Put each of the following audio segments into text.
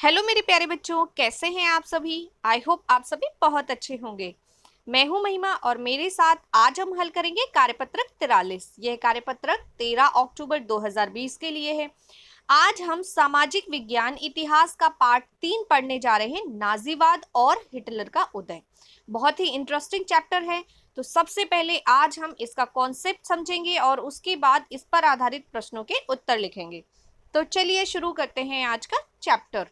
Hello मेरे प्यारे बच्चों, कैसे हैं आप सभी। आई होप आप सभी बहुत अच्छे होंगे। मैं हूं महिमा और मेरे साथ आज हम हल करेंगे कार्यपत्रक 43। यह कार्यपत्रक 13 अक्टूबर 2020 के लिए है। आज हम सामाजिक विज्ञान इतिहास का पार्ट 3 पढ़ने जा रहे हैं, नाजीवाद और हिटलर का उदय। बहुत ही इंटरेस्टिंग चैप्टर है। तो सबसे पहले आज हम इसका कॉन्सेप्ट समझेंगे और उसके बाद इस पर आधारित प्रश्नों के उत्तर लिखेंगे। तो चलिए शुरू करते हैं आज का चैप्टर।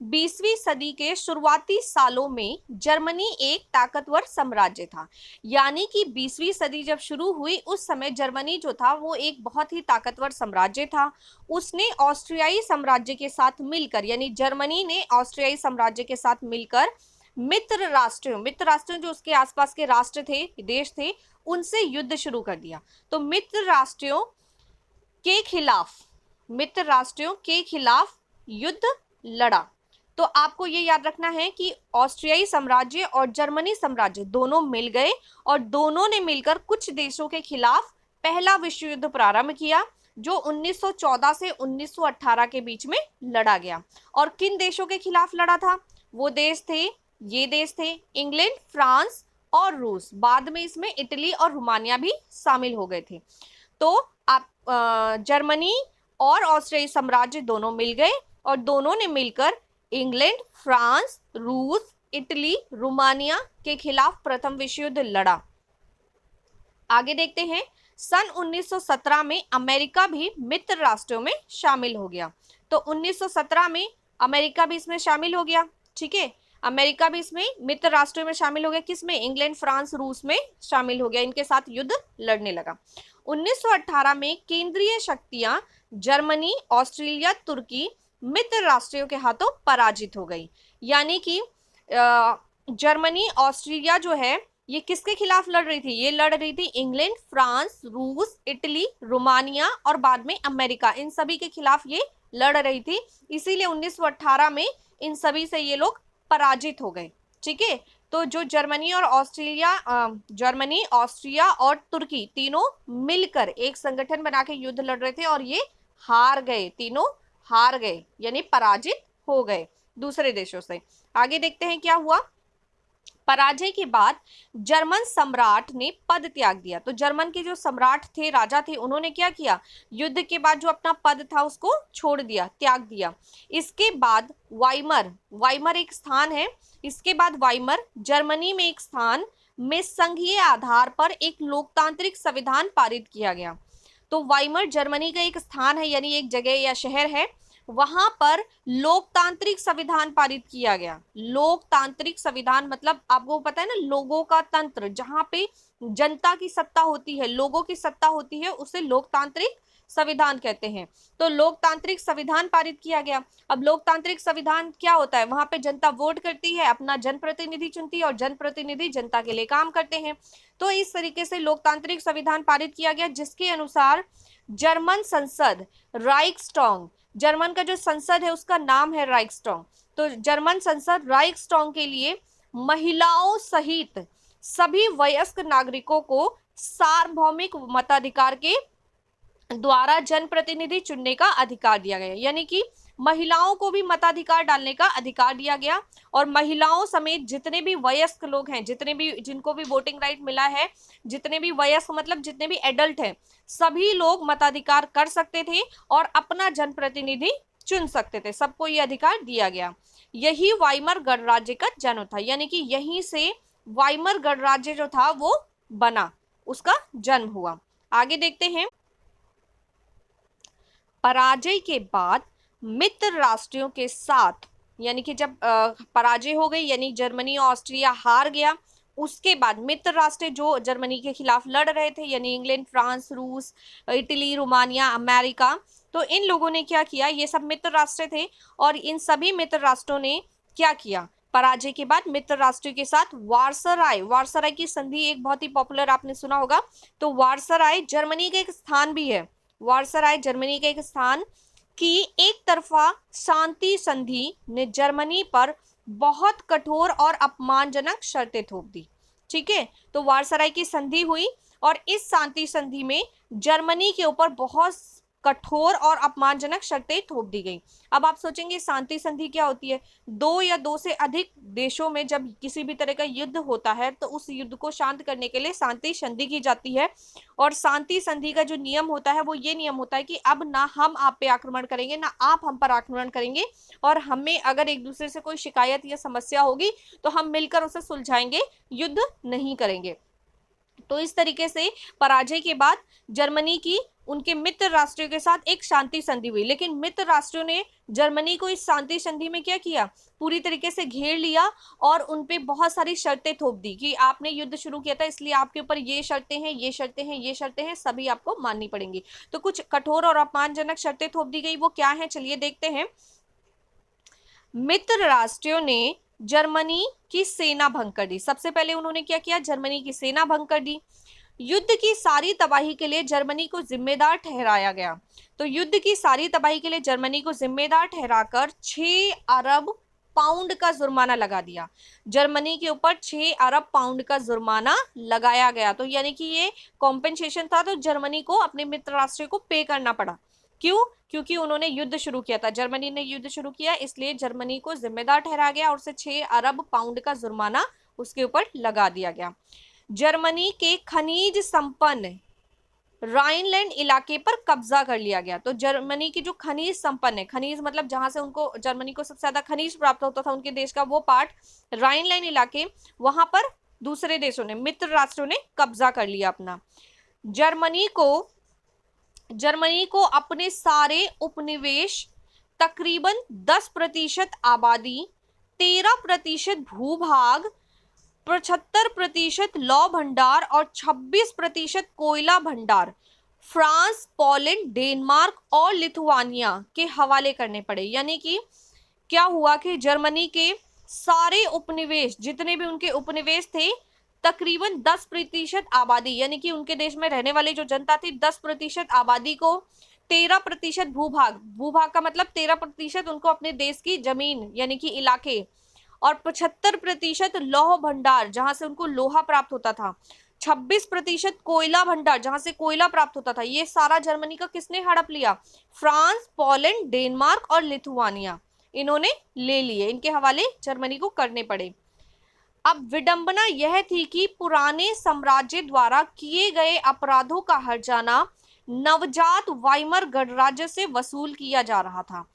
20वीं सदी के शुरुआती सालों में जर्मनी एक ताकतवर साम्राज्य था। यानी कि 20वीं सदी जब शुरू हुई उस समय जर्मनी जो था वो एक बहुत ही ताकतवर साम्राज्य था। उसने ऑस्ट्रियाई साम्राज्य के साथ मिलकर, यानी जर्मनी ने ऑस्ट्रियाई साम्राज्य के साथ मिलकर मित्र राष्ट्रों जो उसके आसपास के राष्ट्र थे, देश थे, उनसे युद्ध शुरू कर दिया। तो मित्र राष्ट्रों के खिलाफ युद्ध लड़ा। तो आपको ये याद रखना है कि ऑस्ट्रियाई साम्राज्य और जर्मनी साम्राज्य दोनों मिल गए और दोनों ने मिलकर कुछ देशों के खिलाफ पहला विश्व युद्ध प्रारंभ किया, जो 1914 से 1918 के बीच में लड़ा गया। और किन देशों के खिलाफ लड़ा था? वो देश थे इंग्लैंड, फ्रांस और रूस। बाद में इसमें इटली और रोमानिया भी शामिल हो गए थे। तो आप जर्मनी और ऑस्ट्रियाई साम्राज्य दोनों मिल गए और दोनों ने मिलकर इंग्लैंड, फ्रांस, रूस, इटली, रोमानिया के खिलाफ प्रथम विश्व युद्ध लड़ा। आगे देखते हैं। सन 1917 में अमेरिका भी मित्र राष्ट्रों में शामिल हो गया। तो 1917 में अमेरिका भी इसमें शामिल हो गया। ठीक है, अमेरिका भी इसमें मित्र राष्ट्रों में शामिल हो गया। किसमें? इंग्लैंड, फ्रांस, रूस में शामिल हो गया। इनके साथ युद्ध लड़ने लगा। 1918 में केंद्रीय शक्तियां जर्मनी, ऑस्ट्रेलिया, तुर्की मित्र राष्ट्रों के हाथों पराजित हो गई। यानी कि जर्मनी, ऑस्ट्रेलिया जो है ये किसके खिलाफ लड़ रही थी? ये लड़ रही थी इंग्लैंड, फ्रांस, रूस, इटली, रोमानिया और बाद में अमेरिका। इन सभी के खिलाफ ये लड़ रही थी। इसीलिए 1918 में इन सभी से ये लोग पराजित हो गए। ठीक है, तो जो जर्मनी, ऑस्ट्रिया और तुर्की तीनों मिलकर एक संगठन बना के युद्ध लड़ रहे थे और ये हार गए। तीनों हार गए, यानी पराजित हो गए दूसरे देशों से। आगे देखते हैं क्या हुआ। पराजय के बाद जर्मन सम्राट ने पद त्याग दिया। तो जर्मन के जो सम्राट थे, राजा थे, उन्होंने क्या किया? युद्ध के बाद जो अपना पद था उसको छोड़ दिया, त्याग दिया। इसके बाद वाइमर एक स्थान है। इसके बाद वाइमर जर्मनी में एक स्थान में संघीय आधार पर एक लोकतांत्रिक संविधान पारित किया गया। तो वाइमर जर्मनी का एक स्थान है, यानी एक जगह या शहर है। वहां पर लोकतांत्रिक संविधान पारित किया गया। लोकतांत्रिक संविधान मतलब आपको पता है ना, लोगों का तंत्र, जहां पे जनता की सत्ता होती है, लोगों की सत्ता होती है, उसे लोकतांत्रिक संविधान कहते हैं। तो लोकतांत्रिक संविधान पारित किया गया। अब लोकतांत्रिक संविधान क्या होता है? वहां पे जनता वोट करती है, अपना जनप्रतिनिधि चुनती है और जनप्रतिनिधि जनता के लिए काम करते हैं। तो इस तरीके से लोकतांत्रिक संविधान पारित किया गया, जिसके अनुसार जर्मन संसद राइक्सटॉग, जर्मन का जो संसद है उसका नाम है राइक्सटॉग। तो जर्मन संसद राइक्सटॉग के लिए महिलाओं सहित सभी वयस्क नागरिकों को सार्वभौमिक मताधिकार के द्वारा जनप्रतिनिधि चुनने का अधिकार दिया गया। यानी कि महिलाओं को भी मताधिकार डालने का अधिकार दिया गया और महिलाओं समेत जितने भी वयस्क लोग हैं, जिनको भी वोटिंग राइट मिला है, जितने भी वयस्क मतलब जितने भी एडल्ट हैं, सभी लोग मताधिकार कर सकते थे और अपना जनप्रतिनिधि चुन सकते थे। सबको ये अधिकार दिया गया। यही वाइमर गणराज्य का जन्म था। यानी कि यहीं से वाइमर गणराज्य जो था वो बना, उसका जन्म हुआ। आगे देखते हैं। पराजय के बाद मित्र राष्ट्रों के साथ, यानी कि जब पराजय हो गई, यानी जर्मनी और ऑस्ट्रिया हार गया, उसके बाद मित्र राष्ट्र जो जर्मनी के खिलाफ लड़ रहे थे, यानी इंग्लैंड, फ्रांस, रूस, इटली, रोमानिया, अमेरिका, तो इन लोगों ने क्या किया? ये सब मित्र राष्ट्र थे और इन सभी मित्र राष्ट्रों ने क्या किया? पराजय के बाद मित्र राष्ट्रों के साथ वार्सराय की संधि एक बहुत ही पॉपुलर, आपने सुना होगा। तो वार्सराय जर्मनी का एक स्थान भी है। वार्सराय जर्मनी का एक स्थान की एक तरफा शांति संधि ने जर्मनी पर बहुत कठोर और अपमानजनक शर्तें थोप दी। ठीक है, तो वार्सराय की संधि हुई और इस शांति संधि में जर्मनी के ऊपर बहुत कठोर और अपमानजनक शर्तें थोप दी गई। अब आप सोचेंगे शांति संधि क्या होती है? दो या दो से अधिक देशों में जब किसी भी तरह का युद्ध होता है तो उस युद्ध को शांत करने के लिए शांति संधि की जाती है। और शांति संधि का जो नियम होता है वो ये नियम होता है कि अब ना हम आप पे आक्रमण करेंगे ना आप हम पर आक्रमण करेंगे, और हमें अगर एक दूसरे से कोई शिकायत या समस्या होगी तो हम मिलकर उसे सुलझाएंगे, युद्ध नहीं करेंगे। तो इस तरीके से पराजय के बाद जर्मनी की उनके मित्र राष्ट्रों के साथ एक शांति संधि हुई, लेकिन मित्र राष्ट्रों ने जर्मनी को इस शांति संधि में क्या किया? पूरी तरीके से घेर लिया और उनपे बहुत सारी शर्तें थोप दी कि आपने युद्ध शुरू किया था इसलिए आपके ऊपर ये शर्तें हैं, ये शर्तें हैं, ये शर्तें हैं, सभी आपको माननी पड़ेंगी। तो कुछ कठोर और अपमानजनक शर्तें थोप दी गई, वो क्या है चलिए देखते हैं। मित्र राष्ट्रों ने जर्मनी की सेना भंग कर दी। सबसे पहले उन्होंने क्या किया? जर्मनी की सेना भंग कर दी। युद्ध की सारी तबाही के लिए जर्मनी को जिम्मेदार ठहराया गया। तो युद्ध की सारी तबाही के लिए जर्मनी को जिम्मेदार ठहराकर 6 अरब पाउंड का जुर्माना लगा दिया। जर्मनी के ऊपर 6 अरब पाउंड का जुर्माना लगाया गया। तो यानी कि ये कॉम्पेंसेशन था, तो जर्मनी को अपने मित्र राष्ट्र को पे करना पड़ा। क्यों? क्योंकि उन्होंने युद्ध शुरू किया था, जर्मनी ने युद्ध शुरू किया, इसलिए जर्मनी को जिम्मेदार ठहराया गया और उसे 6 अरब पाउंड का जुर्माना उसके ऊपर लगा दिया गया। जर्मनी के खनिज संपन्न राइनलैंड इलाके पर कब्जा कर लिया गया। तो जर्मनी की जो खनिज संपन्न है, खनिज मतलब जहां से उनको जर्मनी को सबसे ज्यादा खनिज प्राप्त होता था उनके देश का, वो पार्ट राइनलैंड इलाके, वहां पर दूसरे देशों ने, मित्र राष्ट्रों ने कब्जा कर लिया अपना। जर्मनी को अपने सारे उपनिवेश, तकरीबन 10% आबादी, 13% भूभाग, 75% लौह भंडार और 26% कोयला भंडार फ्रांस, पोलैंड, डेनमार्क और लिथुआनिया के हवाले करने पड़े। यानी कि क्या हुआ कि जर्मनी के सारे उपनिवेश, जितने भी उनके उपनिवेश थे, तकरीबन 10% आबादी, यानी कि उनके देश में रहने वाली जो जनता थी 10% आबादी को, 13% भूभाग, भूभाग का मतलब 13% उनको अपने देश की जमीन यानी कि इलाके, और 75% लौह भंडार जहां से उनको लोहा प्राप्त होता था, 26% कोयला भंडार जहां से कोयला प्राप्त होता था। ये सारा जर्मनी का किसने हड़प लिया? फ्रांस, पोलैंड, डेनमार्क और लिथुआनिया, इन्होंने ले लिए, इनके हवाले जर्मनी को करने पड़े। अब विडंबना यह थी कि पुराने साम्राज्य द्वारा किए गए अपराधों का हर्जाना नवजात वाइमर गणराज्य से वसूल किया जा रहा था।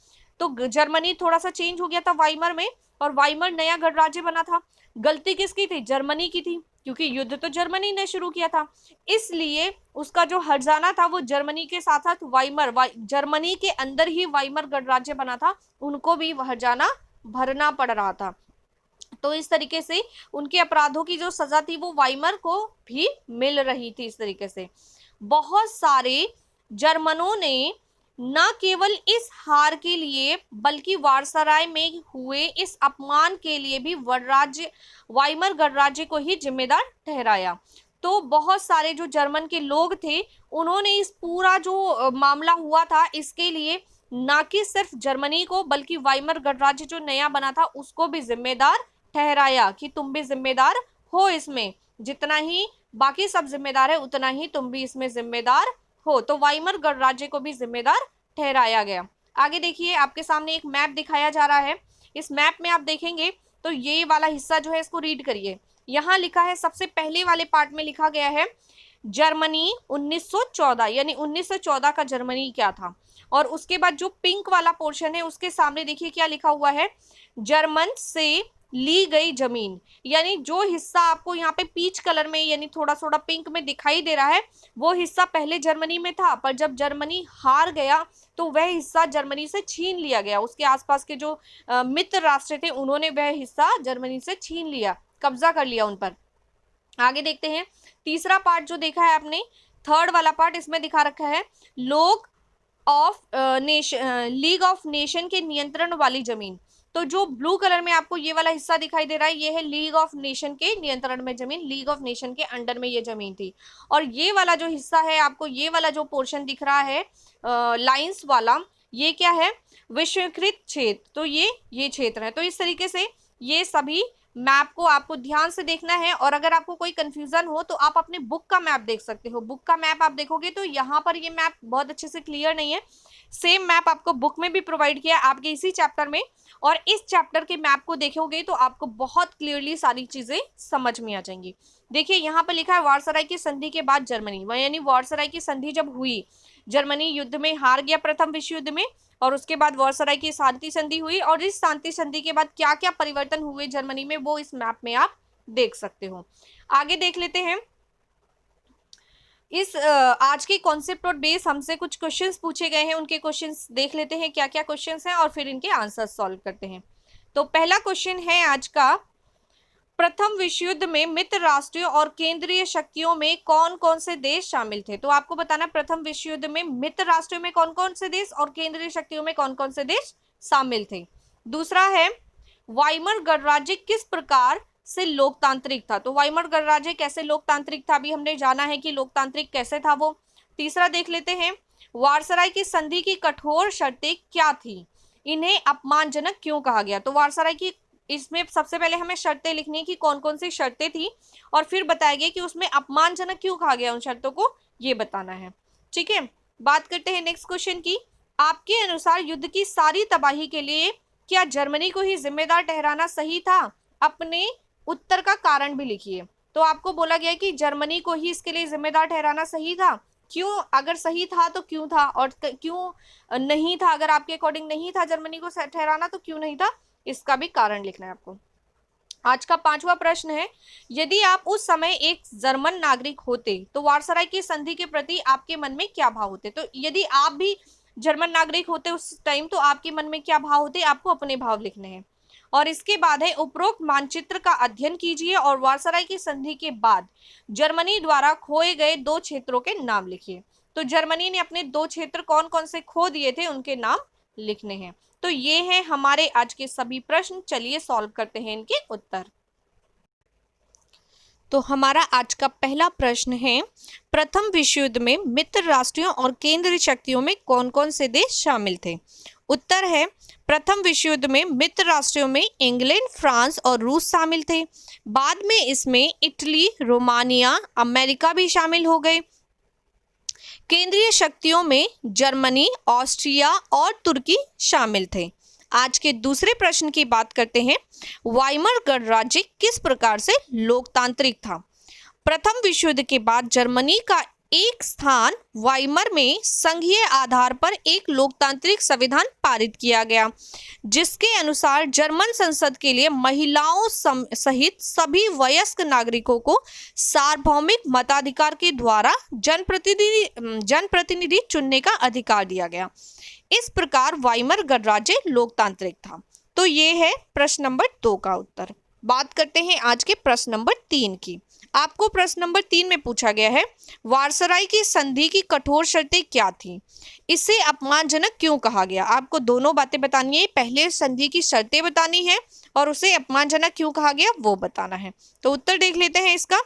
तो जर्मनी थोड़ा सा चेंज हो गया था वाइमर में, और वाइमर नया गणराज्य बना था। गलती किसकी थी? जर्मनी की थी, क्योंकि युद्ध तो जर्मनी ने शुरू किया था, इसलिए उसका जो हर्जाना था वो जर्मनी के साथ साथ जर्मनी के अंदर ही वाइमर गणराज्य बना था, उनको भी हर्जाना भरना पड़ रहा था। तो इस तरीके से उनके अपराधों की जो सजा थी वो वाइमर को भी मिल रही थी। इस तरीके से बहुत सारे जर्मनों ने न केवल इस हार के लिए बल्कि वारसराय में हुए इस अपमान के लिए भी वाइमर गणराज्य को ही जिम्मेदार ठहराया। तो बहुत सारे जो जर्मन के लोग थे उन्होंने इस पूरा जो मामला हुआ था इसके लिए न कि सिर्फ जर्मनी को बल्कि वाइमर गणराज्य जो नया बना था उसको भी जिम्मेदार ठहराया कि तुम भी जिम्मेदार हो, इसमें जितना ही बाकी सब जिम्मेदार है उतना ही तुम भी इसमें जिम्मेदार हो। तो वाइमर गणराज्य को भी जिम्मेदार ठहराया गया। आगे देखिए, आपके सामने एक मैप दिखाया जा रहा है। इस मैप में आप देखेंगे तो ये वाला हिस्सा जो है इसको रीड करिए। यहाँ लिखा है, सबसे पहले वाले पार्ट में लिखा गया है जर्मनी 1914, यानी 1914 का जर्मनी क्या था। और उसके बाद जो पिंक वाला पोर्शन है उसके सामने देखिए क्या लिखा हुआ है, जर्मन से ली गई जमीन। यानी जो हिस्सा आपको यहाँ पे पीच कलर में यानी थोड़ा थोड़ा पिंक में दिखाई दे रहा है वो हिस्सा पहले जर्मनी में था, पर जब जर्मनी हार गया तो वह हिस्सा जर्मनी से छीन लिया गया। उसके आसपास के जो मित्र राष्ट्र थे उन्होंने वह हिस्सा जर्मनी से छीन लिया, कब्जा कर लिया उन पर। आगे देखते हैं, तीसरा पार्ट जो देखा है आपने, थर्ड वाला पार्ट, इसमें दिखा रखा है लीग ऑफ नेशन के नियंत्रण वाली जमीन। तो जो ब्लू कलर में आपको ये वाला हिस्सा दिखाई दे रहा है ये है लीग ऑफ नेशन के नियंत्रण में जमीन, लीग ऑफ नेशन के अंडर में ये जमीन थी। और ये वाला जो हिस्सा है आपको, ये वाला जो पोर्शन दिख रहा है लाइंस वाला, ये क्या है, विश्वकृत क्षेत्र। तो ये क्षेत्र है। तो इस तरीके से ये सभी मैप को आपको ध्यान से देखना है, और अगर आपको कोई कंफ्यूजन हो तो आप अपने बुक का मैप देख सकते हो। बुक का मैप आप देखोगे तो यहाँ पर ये मैप बहुत अच्छे से क्लियर नहीं है, सेम मैप आपको बुक में भी प्रोवाइड किया है आपके इसी चैप्टर में, और इस चैप्टर के मैप को देखोगे तो आपको बहुत क्लियरली सारी चीजें समझ में आ जाएंगी। देखिए यहाँ पर लिखा है वारसराय की संधि के बाद जर्मनी, यानी वारसराय की संधि जब हुई, जर्मनी युद्ध में हार गया प्रथम विश्व युद्ध में, और उसके बाद वारसराय की शांति संधि हुई, और इस शांति संधि के बाद क्या क्या परिवर्तन हुए जर्मनी में वो इस मैप में आप देख सकते हो। आगे देख लेते हैं, इस आज के कॉन्सेप्ट और बेस हमसे कुछ क्वेश्चंस पूछे गए हैं, उनके क्वेश्चंस देख लेते हैं क्या क्या क्वेश्चंस हैं और फिर इनके आंसर्स सॉल्व करते हैं। तो पहला क्वेश्चन है आज का, प्रथम विश्व युद्ध में मित्र राष्ट्रों और केंद्रीय शक्तियों में कौन कौन से देश शामिल थे। तो आपको बताना प्रथम विश्व युद्ध में मित्र राष्ट्रों में कौन कौन से देश और केंद्रीय शक्तियों में कौन कौन से देश शामिल थे। दूसरा है, वाइमर गणराज्य किस प्रकार से लोकतांत्रिक था। तो वाइमर गणराज्य कैसे लोकतांत्रिक था, अभी हमने जाना है कि लोकतांत्रिक कैसे था वो। तीसरा देख लेते हैं, वारसराय की संधि की कठोर शर्तें क्या थी, इन्हें अपमानजनक क्यों कहा गया। तो वारसराय की, इसमें सबसे पहले हमें शर्तें लिखनी है कि कौन कौन सी शर्तें थी, और फिर बताया गया कि उसमें अपमानजनक क्यों कहा गया उन शर्तों को, ये बताना है। ठीक है, बात करते हैं नेक्स्ट क्वेश्चन की, आपके अनुसार युद्ध की सारी तबाही के लिए क्या जर्मनी को ही जिम्मेदार ठहराना सही था। अपने उत्तर का कारण भी लिखिए। तो आपको बोला गया कि जर्मनी को ही इसके लिए जिम्मेदार ठहराना सही था, क्यों, अगर सही था तो क्यों था, और क्यों नहीं था, अगर आपके अकॉर्डिंग नहीं था जर्मनी को ठहराना तो क्यों नहीं था, इसका भी कारण लिखना है आपको। आज का पांचवा प्रश्न है, यदि आप उस समय एक जर्मन नागरिक होते तो वारसराय की संधि के प्रति आपके मन में क्या भाव होते। तो यदि आप भी जर्मन नागरिक होते उस टाइम तो आपके मन में क्या भाव होते, आपको अपने भाव लिखने हैं। और इसके बाद है, उपरोक्त मानचित्र का अध्ययन कीजिए और वारसराय की संधि के बाद जर्मनी द्वारा खोए गए 2 क्षेत्रों के नाम लिखिए। तो जर्मनी ने अपने 2 क्षेत्र कौन कौन से खो दिए थे, उनके नाम लिखने हैं। तो ये हैं हमारे आज के सभी प्रश्न, चलिए सॉल्व करते हैं इनके उत्तर। तो हमारा आज का पहला प्रश्न है, प्रथम विश्व युद्ध में मित्र राष्ट्रों और केंद्रीय शक्तियों में कौन कौन से देश शामिल थे। उत्तर है, प्रथम विश्व युद्ध में मित्र राष्ट्रों में इंग्लैंड, फ्रांस और रूस शामिल थे। बाद में इसमें इटली, रोमानिया, अमेरिका भी शामिल हो गए। केंद्रीय शक्तियों में जर्मनी, ऑस्ट्रिया और तुर्की शामिल थे। आज के दूसरे प्रश्न की बात करते हैं, वाइमर गणराज्य किस प्रकार से लोकतांत्रिक था। प्रथम विश्व युद्ध के बाद जर्मनी का एक स्थान वाइमर में संघीय आधार पर एक लोकतांत्रिक संविधान पारित किया गया, जिसके अनुसार जर्मन संसद के लिए महिलाओं सहित सभी वयस्क नागरिकों को सार्वभौमिक मताधिकार के द्वारा जनप्रतिनिधि चुनने का अधिकार दिया गया। इस प्रकार वाइमर गणराज्य लोकतांत्रिक था। तो ये है प्रश्न नंबर 2 का उत्तर। बात करते हैं आज के प्रश्न नंबर 3 की। आपको प्रश्न नंबर 3 में पूछा गया है, वारसराय की संधि की कठोर शर्तें क्या थी, इसे अपमानजनक क्यों कहा गया। आपको दोनों बातें बतानी है, पहले संधि की शर्तें बतानी है और उसे अपमानजनक क्यों कहा गया वो बताना है। तो उत्तर देख लेते हैं इसका।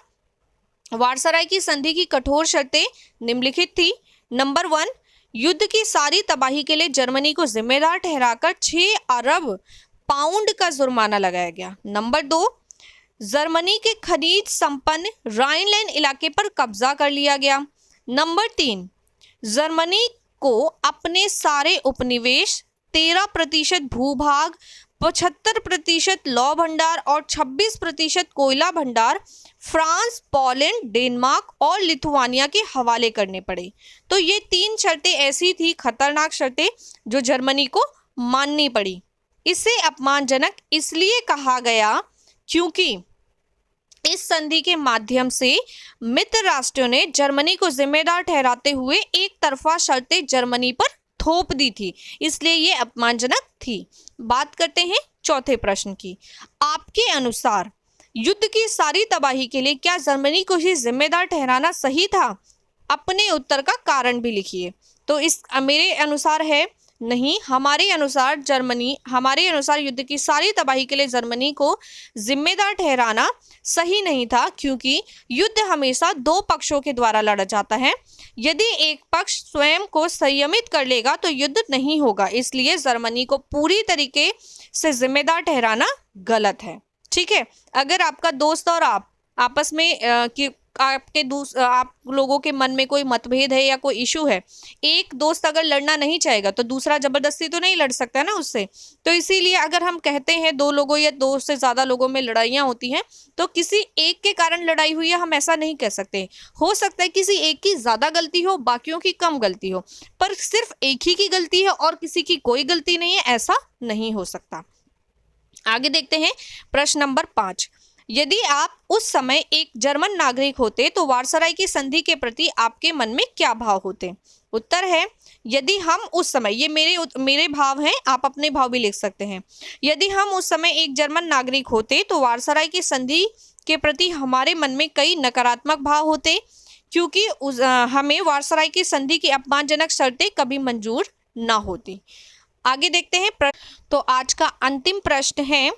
वारसराय की संधि की कठोर शर्तें निम्नलिखित थी। नंबर 1, युद्ध की सारी तबाही के लिए जर्मनी को जिम्मेदार ठहराकर 6 अरब पाउंड का जुर्माना लगाया गया। नंबर 2, जर्मनी के खनिज संपन्न राइनलैंड इलाके पर कब्जा कर लिया गया। नंबर 3, जर्मनी को अपने सारे उपनिवेश, 13% भूभाग, 75% लौह भंडार और 26% कोयला भंडार फ्रांस, पोलैंड, डेनमार्क और लिथुआनिया के हवाले करने पड़े। तो ये 3 शर्तें ऐसी थी, खतरनाक शर्तें, जो जर्मनी को माननी पड़ी। इसे अपमानजनक इसलिए कहा गया क्योंकि इस संधि के माध्यम से मित्र राष्ट्रों ने जर्मनी को जिम्मेदार ठहराते हुए एक तरफा शर्तें जर्मनी पर थोप दी थी, इसलिए ये अपमानजनक थी। बात करते हैं चौथे प्रश्न की। आपके अनुसार युद्ध की सारी तबाही के लिए क्या जर्मनी को ही जिम्मेदार ठहराना सही था। अपने उत्तर का कारण भी लिखिए। तो इस मेरे अनुसार है नहीं, हमारे अनुसार युद्ध की सारी तबाही के लिए जर्मनी को जिम्मेदार ठहराना सही नहीं था, क्योंकि युद्ध हमेशा 2 पक्षों के द्वारा लड़ा जाता है। यदि एक पक्ष स्वयं को संयमित कर लेगा तो युद्ध नहीं होगा, इसलिए जर्मनी को पूरी तरीके से जिम्मेदार ठहराना गलत है। ठीक है। अगर आपका दोस्त और आप आपस में आप लोगों के मन में कोई मतभेद है या कोई इशू है, एक दोस्त अगर लड़ना नहीं चाहेगा तो दूसरा जबरदस्ती तो नहीं लड़ सकता ना उससे। तो इसीलिए अगर हम कहते हैं दो लोगों या दो से ज्यादा लोगों में लड़ाइयाँ होती हैं तो किसी एक के कारण लड़ाई हुई है, हम ऐसा नहीं कह सकते। हो सकता है किसी एक की ज्यादा गलती हो, बाकियों की कम गलती हो, पर सिर्फ एक ही की गलती है और किसी की कोई गलती नहीं है, ऐसा नहीं हो सकता। आगे देखते हैं प्रश्न नंबर 5। यदि आप उस समय एक जर्मन नागरिक होते तो वारसराय की संधि के प्रति आपके मन में क्या भाव होते? उत्तर है, यदि हम उस समय, ये मेरे भाव हैं, आप अपने भाव भी लिख सकते हैं। यदि हम उस समय एक जर्मन नागरिक होते तो वारसराय की संधि के प्रति हमारे मन में कई नकारात्मक भाव होते, क्योंकि हमें वारसराय की संधि की अपमानजनक शर्तें कभी मंजूर ना होती। आगे देखते हैं तो आज का अंतिम प्रश्न है,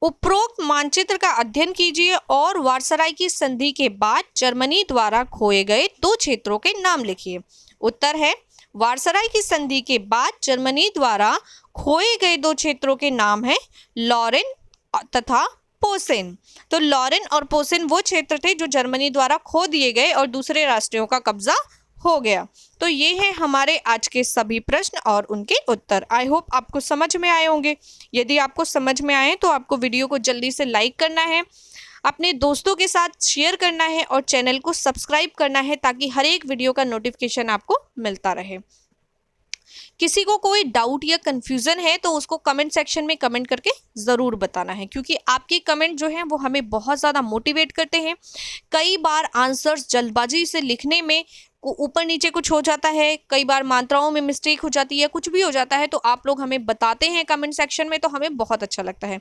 उपरोक्त मानचित्र का अध्ययन कीजिए और वारसराय की संधि के बाद जर्मनी द्वारा खोए गए 2 क्षेत्रों के नाम लिखिए। उत्तर है, वारसराय की संधि के बाद जर्मनी द्वारा खोए गए 2 क्षेत्रों के नाम हैं लॉरेन तथा पोसेन। तो लॉरेन और पोसेन वो क्षेत्र थे जो जर्मनी द्वारा खो दिए गए और दूसरे राष्ट्रों का कब्जा हो गया। तो ये है हमारे आज के सभी प्रश्न और उनके उत्तर। आई होप आपको समझ में आए होंगे। यदि आपको समझ में आए तो आपको वीडियो को जल्दी से लाइक करना है, अपने दोस्तों के साथ शेयर करना है और चैनल को सब्सक्राइब करना है ताकि हर एक वीडियो का नोटिफिकेशन आपको मिलता रहे। किसी को कोई डाउट या कंफ्यूजन है तो उसको कमेंट सेक्शन में कमेंट करके ज़रूर बताना है, क्योंकि आपके कमेंट जो हैं वो हमें बहुत ज़्यादा मोटिवेट करते हैं। कई बार आंसर्स जल्दबाजी से लिखने में ऊपर नीचे कुछ हो जाता है, कई बार मात्राओं में मिस्टेक हो जाती है, कुछ भी हो जाता है, तो आप लोग हमें बताते हैं कमेंट सेक्शन में, तो हमें बहुत अच्छा लगता है।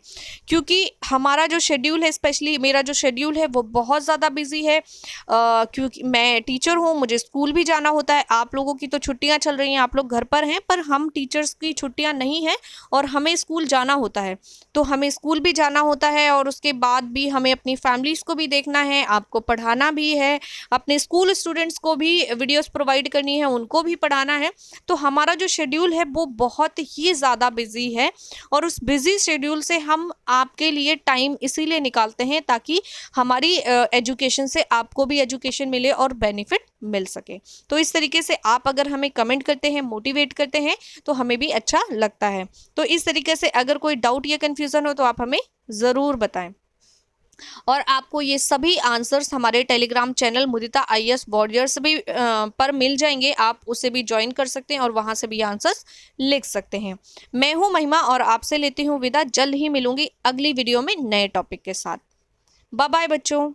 क्योंकि हमारा जो शेड्यूल है, स्पेशली मेरा जो शेड्यूल है वो बहुत ज़्यादा बिजी है, क्योंकि मैं टीचर हूँ, मुझे स्कूल भी जाना होता है। आप लोगों की तो छुट्टियाँ चल रही हैं, आप लोग घर पर हैं, पर हम टीचर्स की छुट्टियाँ नहीं हैं और हमें स्कूल जाना होता है। तो हमें स्कूल भी जाना होता है और उसके बाद भी हमें अपनी फैमिलीज़ को भी देखना है, आपको पढ़ाना भी है, अपने स्कूल स्टूडेंट्स को भी वीडियोस प्रोवाइड करनी है, उनको भी पढ़ाना है। तो हमारा जो शेड्यूल है वो बहुत ही ज़्यादा बिजी है और उस बिजी शेड्यूल से हम आपके लिए टाइम इसीलिए निकालते हैं ताकि हमारी एजुकेशन से आपको भी एजुकेशन मिले और बेनिफिट मिल सके। तो इस तरीके से आप अगर हमें कमेंट करते हैं, मोटिवेट करते हैं, तो हमें भी अच्छा लगता है। तो इस तरीके से अगर कोई डाउट या कन्फ्यूज़न हो तो आप हमें ज़रूर बताएं। और आपको ये सभी आंसर्स हमारे टेलीग्राम चैनल मुदिता IAS वॉरियर्स भी पर मिल जाएंगे, आप उसे भी ज्वाइन कर सकते हैं और वहाँ से भी आंसर्स लिख सकते हैं। मैं हूँ महिमा और आपसे लेती हूँ विदा। जल्द ही मिलूंगी अगली वीडियो में नए टॉपिक के साथ। बाय बाय बच्चों।